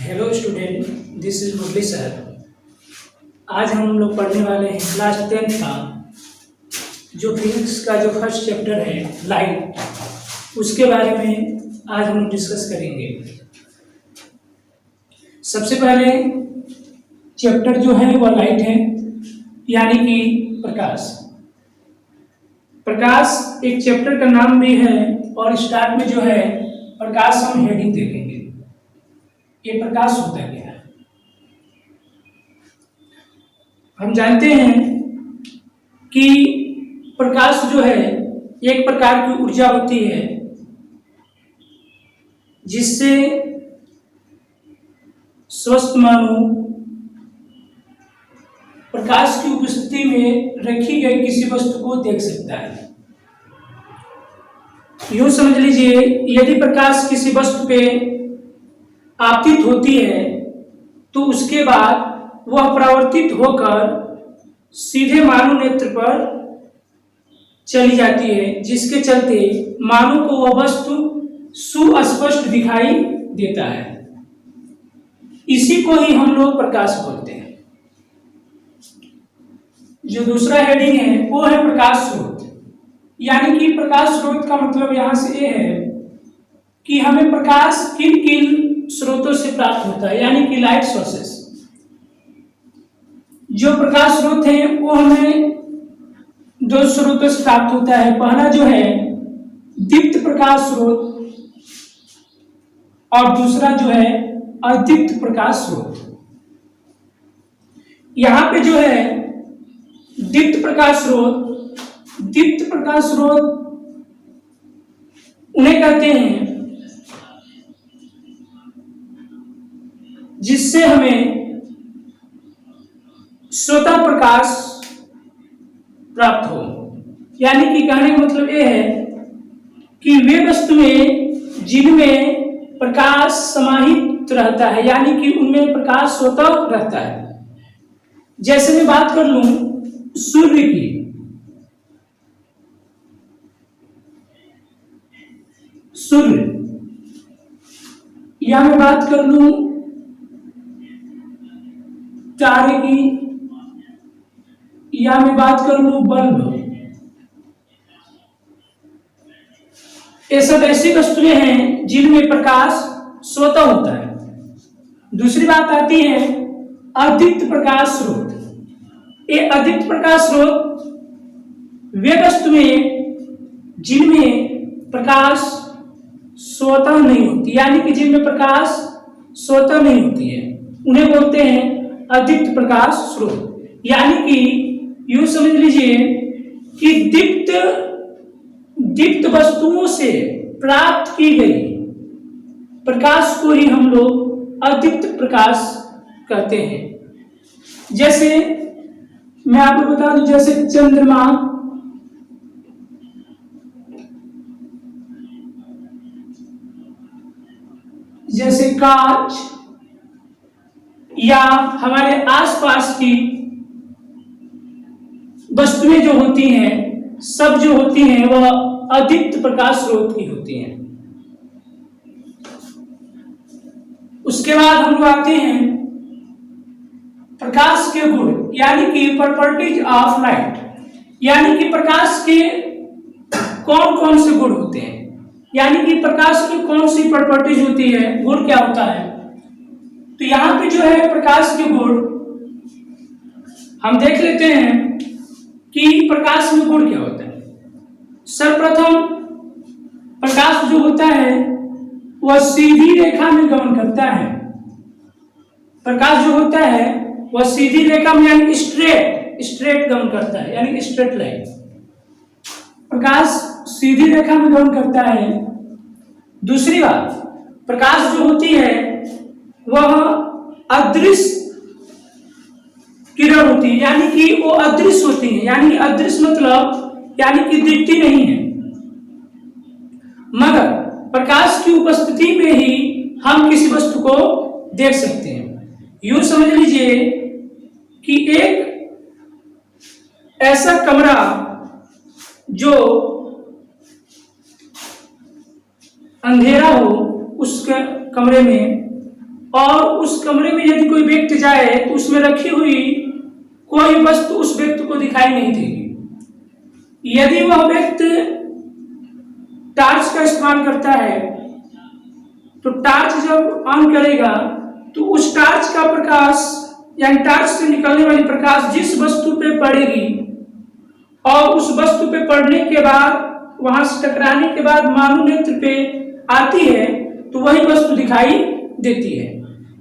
Hello student, this is Murali sir. आज हम लोग पढ़ने वाले हैं क्लास 10 का जो फिजिक्स का जो फर्स्ट चैप्टर है लाइट, उसके बारे में आज हम डिस्कस करेंगे। सबसे पहले चैप्टर जो है वह लाइट है, यानी कि प्रकाश। प्रकाश एक चैप्टर का नाम भी है और स्टार्ट में जो है प्रकाश हम हेडिंग देखेंगे। ये प्रकाश होता है क्या? हम जानते हैं कि प्रकाश जो है एक प्रकार की ऊर्जा होती है जिससे स्वस्थ मानव प्रकाश की उपस्थिति में रखी गई किसी वस्तु को देख सकता है। यूं समझ लीजिए, यदि प्रकाश किसी वस्तु पे आपतित होती है तो उसके बाद वह परावर्तित होकर सीधे मानव नेत्र पर चली जाती है, जिसके चलते मानव को वह वस्तु सुस्पष्ट दिखाई देता है। इसी को ही हम लोग प्रकाश बोलते हैं। जो दूसरा हेडिंग है वो है प्रकाश स्रोत, यानी कि प्रकाश स्रोत का मतलब यहां से ये है कि हमें प्रकाश किन किन स्रोतों से प्राप्त होता है, यानी कि लाइट सोर्सेस। जो प्रकाश स्रोत है वो हमें दो स्रोतों से प्राप्त होता है। पहला जो है दीप्त प्रकाश स्रोत और दूसरा जो है अदीप्त प्रकाश स्रोत। यहां पे जो है दीप्त प्रकाश स्रोत उन्हें कहते हैं जिससे हमें स्वतः प्रकाश प्राप्त हो। यानी कि कहने का मतलब यह है कि वे वस्तुएं जिनमें प्रकाश समाहित रहता है, यानी कि उनमें प्रकाश स्वतः रहता है। जैसे मैं बात कर लूं सूर्य की, या मैं बात कर लूं तारे की, या मैं बात कर लूं बल्ब। ये सब ऐसी वस्तुएं हैं जिनमें प्रकाश स्वतः होता है। दूसरी बात आती है अदीप्त प्रकाश स्रोत। ये अदीप्त प्रकाश स्रोत वे वस्तुएं जिनमें प्रकाश स्वतः नहीं होती, यानी कि जिनमें प्रकाश स्वतः नहीं होती है, उन्हें बोलते हैं अदीप्त प्रकाश स्रोत। यानी कि यूं समझ लीजिए कि दीप्त वस्तुओं से प्राप्त की गई प्रकाश को ही हम लोग अदीप्त प्रकाश कहते हैं। जैसे मैं आपको बता दूं, जैसे चंद्रमा, जैसे कांच, या हमारे आसपास की वस्तुएं जो होती हैं, सब जो होती हैं वह अदीप्त प्रकाश स्रोत की होती हैं। उसके बाद हम लोग आते हैं प्रकाश के गुण, यानी कि प्रॉपर्टीज ऑफ लाइट। यानी कि प्रकाश के कौन कौन से गुण होते हैं, यानी कि प्रकाश की कौन सी प्रॉपर्टीज होती है, गुण क्या होता है। तो यहां पे जो है प्रकाश के गुण हम देख लेते हैं कि प्रकाश में गुण क्या होता है। सर्वप्रथम प्रकाश जो होता है वह सीधी रेखा में गमन करता है। प्रकाश जो होता है वह सीधी रेखा में, यानी स्ट्रेट गमन करता है, यानी स्ट्रेट लाइन। प्रकाश सीधी रेखा में गमन करता है। दूसरी बात, प्रकाश जो होती है वह अदृश्य किरण होती है, यानी कि वो अदृश्य होती है। यानी अदृश्य मतलब यानी कि दिखती नहीं है, मगर प्रकाश की उपस्थिति में ही हम किसी वस्तु को देख सकते हैं। यूं समझ लीजिए कि एक ऐसा कमरा जो अंधेरा हो, उस कमरे में और उस कमरे में यदि कोई व्यक्ति जाए तो उसमें रखी हुई कोई वस्तु उस व्यक्ति को दिखाई नहीं देगी। यदि वह व्यक्ति टॉर्च का इस्तेमाल करता है तो टॉर्च जब ऑन करेगा तो उस टॉर्च का प्रकाश यानी टॉर्च से निकलने वाली प्रकाश जिस वस्तु पे पड़ेगी और उस वस्तु पे पड़ने के बाद वहां से टकराने के बाद मानव नेत्र पे आती है तो वही वस्तु दिखाई देती है।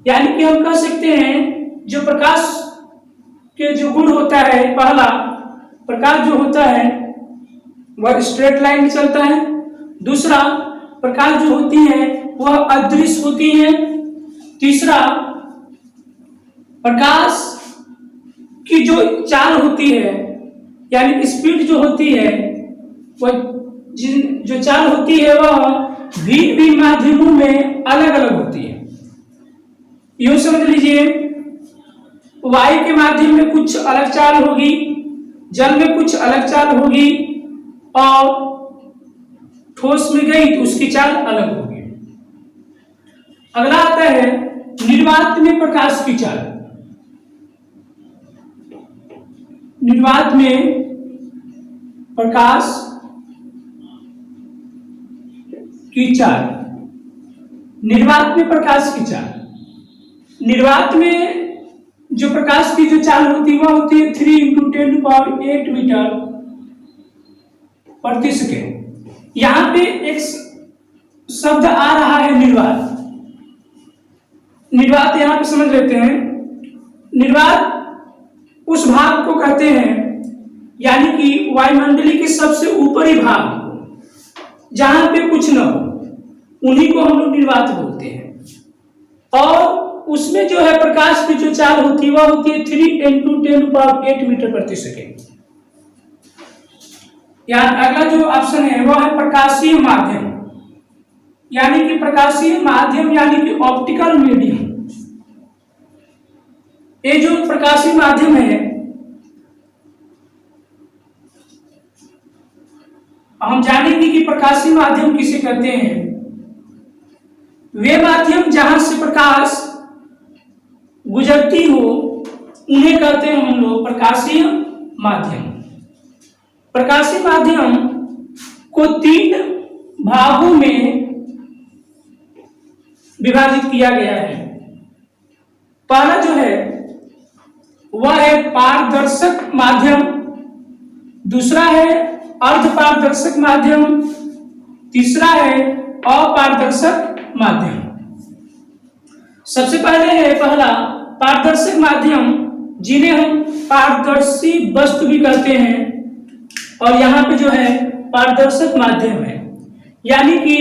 यानी कि हम कह सकते हैं जो प्रकाश के जो गुण होता है, पहला प्रकाश जो होता है वह स्ट्रेट लाइन में चलता है, दूसरा प्रकाश जो होती है वह अदृश्य होती है, तीसरा प्रकाश की जो चाल होती है यानी स्पीड जो होती है वह जो चाल होती है वह भिन्न भिन्न माध्यमों में अलग अलग होती है। यूं समझ लीजिए वायु के माध्यम में कुछ अलग चाल होगी, जल में कुछ अलग चाल होगी और ठोस में गई तो उसकी चाल अलग होगी। अगला आता है निर्वात में प्रकाश की चाल। निर्वात में प्रकाश की चाल, निर्वात में प्रकाश की चाल, निर्वात में जो प्रकाश की जो चाल होती है वह होती है 3 × 10⁸ मीटर प्रति सेकेंड। यहां पे एक शब्द आ रहा है निर्वात। निर्वात यहां पे समझ लेते हैं। निर्वात उस भाग को कहते हैं यानी कि वायुमंडली के सबसे ऊपरी भाग जहां पे कुछ न हो उन्हीं को हम लोग निर्वात बोलते हैं। और उसमें जो है प्रकाश की जो चाल होती है वह होती है 3 × 10⁸ मीटर प्रति सेकेंड। यहाँ अगला जो ऑप्शन है वह है प्रकाशीय माध्यम, यानी कि प्रकाशीय माध्यम यानी कि ऑप्टिकल मीडियम। ये जो प्रकाशीय माध्यम है हम जानेंगे कि प्रकाशीय माध्यम किसे कहते हैं। वे माध्यम जहां से प्रकाश गुजरती हो उन्हें कहते हैं हम लोग प्रकाशीय माध्यम। प्रकाशीय माध्यम को 3 भागों में विभाजित किया गया है। पहला जो है वह है पारदर्शक माध्यम, दूसरा है अर्धपारदर्शक माध्यम, तीसरा है अपारदर्शक माध्यम। सबसे पहले है पहला पारदर्शक माध्यम, जिन्हें हम पारदर्शी वस्तु भी कहते हैं और यहाँ पे जो है पारदर्शक माध्यम है। यानी कि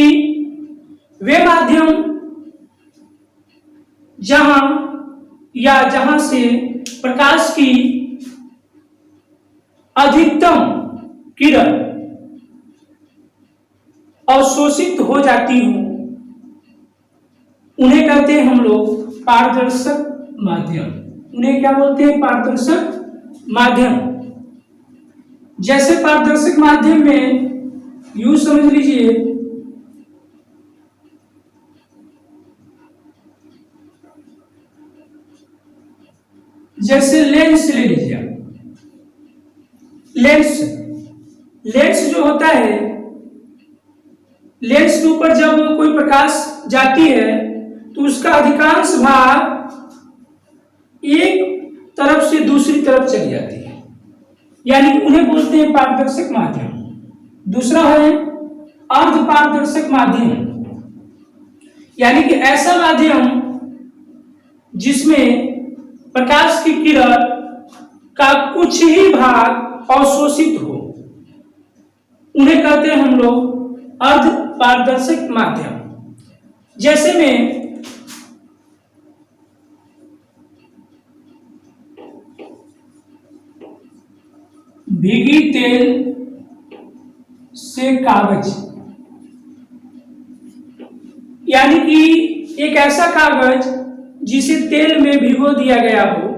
वे माध्यम जहां से प्रकाश की अधिकतम किरण अवशोषित हो जाती हो उन्हें कहते हैं हम लोग पारदर्शक माध्यम। उन्हें क्या बोलते हैं? पारदर्शक माध्यम। जैसे पारदर्शक माध्यम में यूं समझ लीजिए जैसे लेंस ले लीजिए। लेंस जो होता है, लेंस के ऊपर जब कोई प्रकाश जाती है तो उसका अधिकांश भाग एक तरफ से दूसरी तरफ चली जाती है, यानी उन्हें बोलते हैं पारदर्शक माध्यम। दूसरा है अर्धपारदर्शक माध्यम, यानी कि ऐसा माध्यम जिसमें प्रकाश की किरण का कुछ ही भाग अवशोषित हो, उन्हें कहते हैं हम लोग अर्धपारदर्शक माध्यम। जैसे में भीगी तेल से कागज, यानी कि एक ऐसा कागज जिसे तेल में भिगो दिया गया हो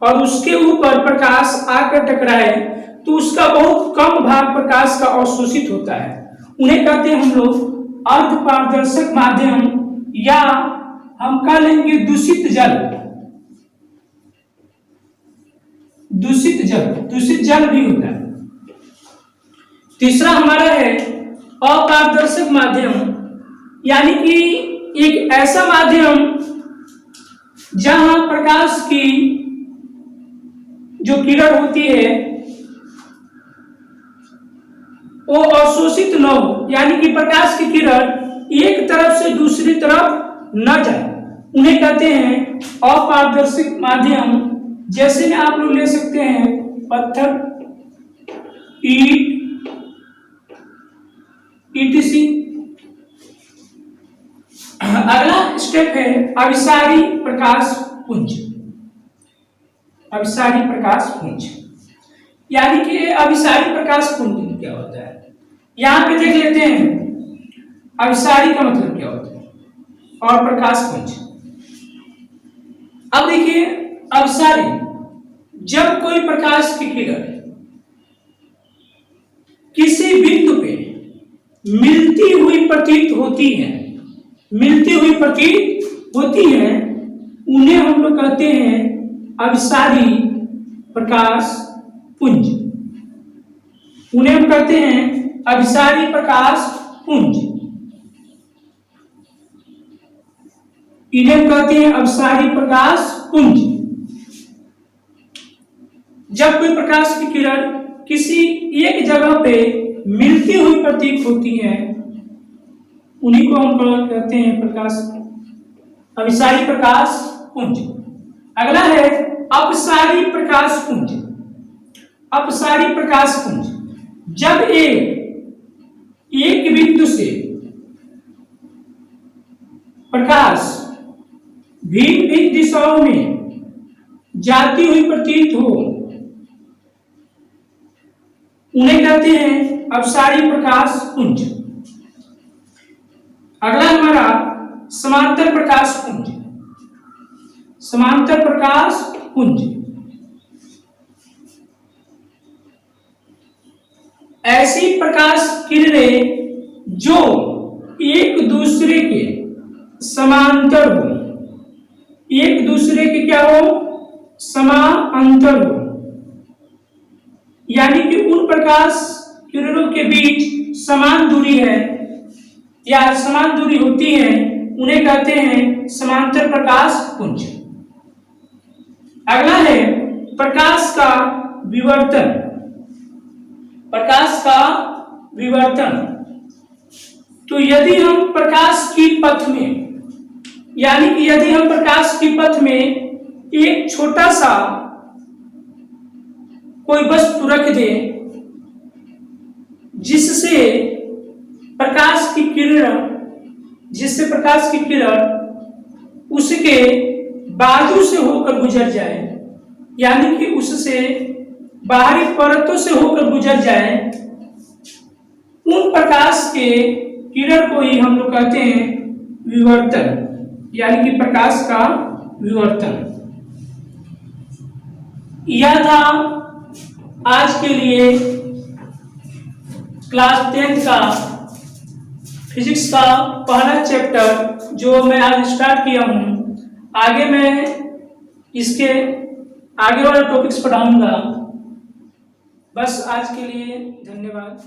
और उसके ऊपर प्रकाश आकर टकराए तो उसका बहुत कम भाग प्रकाश का अवशोषित होता है, उन्हें कहते हैं हम लोग अर्धपारदर्शक माध्यम या हम कह लेंगे दूषित जल। दूषित जल भी होता है। तीसरा हमारा है अपारदर्शक माध्यम, यानी कि एक ऐसा माध्यम जहां प्रकाश की जो किरण होती है वो अवशोषित न हो, यानी कि प्रकाश की किरण एक तरफ से दूसरी तरफ न जाए, उन्हें कहते हैं अपारदर्शक माध्यम। जैसे में आप लोग ले सकते हैं पत्थर, ईंट, ETC। अगला स्टेप है अभिसारी प्रकाश पुंज। अभिसारी प्रकाश पुंज यानी कि अभिसारी प्रकाश पुंज क्या होता है, यहां पे देख लेते हैं अभिसारी का मतलब क्या होता है और प्रकाश पुंज। अब देखिए अभिसारी, जब कोई प्रकाश की किरण किसी बिंदु पे मिलती हुई प्रतीत होती है, उन्हें हम लोग कहते हैं अभिसारी प्रकाश पुंज। उन्हें हम कहते हैं अभिसारी प्रकाश पुंज। इन्हें हम कहते हैं अभिसारी प्रकाश पुंज। जब कोई प्रकाश की किरण किसी एक जगह पे मिलती हुई प्रतीत होती है, उन्हीं को हम कहते हैं प्रकाश अभिसारी प्रकाश पुंज। अगला है अपसारी प्रकाश पुंज। अपसारी प्रकाश पुंज, जब एक बिंदु से प्रकाश भिन्न भिन्न दिशाओं में जाती हुई प्रतीत हो, उन्हें कहते हैं अपसारी प्रकाश पुंज। अगला हमारा समांतर प्रकाश पुंज। समांतर प्रकाश पुंज, ऐसी प्रकाश किरणें जो एक दूसरे के समांतर हो, एक दूसरे के क्या हो, समांतर हो, यानी कि उन प्रकाश किरणों के बीच समान दूरी है या समान दूरी होती है, उन्हें कहते हैं समांतर प्रकाश पुंज। अगला है प्रकाश का विवर्तन। प्रकाश का विवर्तन, तो यदि हम प्रकाश की पथ में, यानी कि यदि हम प्रकाश की पथ में एक छोटा सा कोई वस्तु रख दें जिससे प्रकाश की किरण उसके बाजू से होकर गुजर जाए, यानी कि उससे बाहरी परतों से होकर गुजर जाए, उन प्रकाश के किरण को ही हम लोग कहते हैं विवर्तन, यानी कि प्रकाश का विवर्तन। यह था आज के लिए क्लास 10 का फिजिक्स का पहला चैप्टर जो मैं आज स्टार्ट किया हूँ। आगे मैं इसके आगे वाले टॉपिक्स पढ़ाऊंगा। बस आज के लिए धन्यवाद।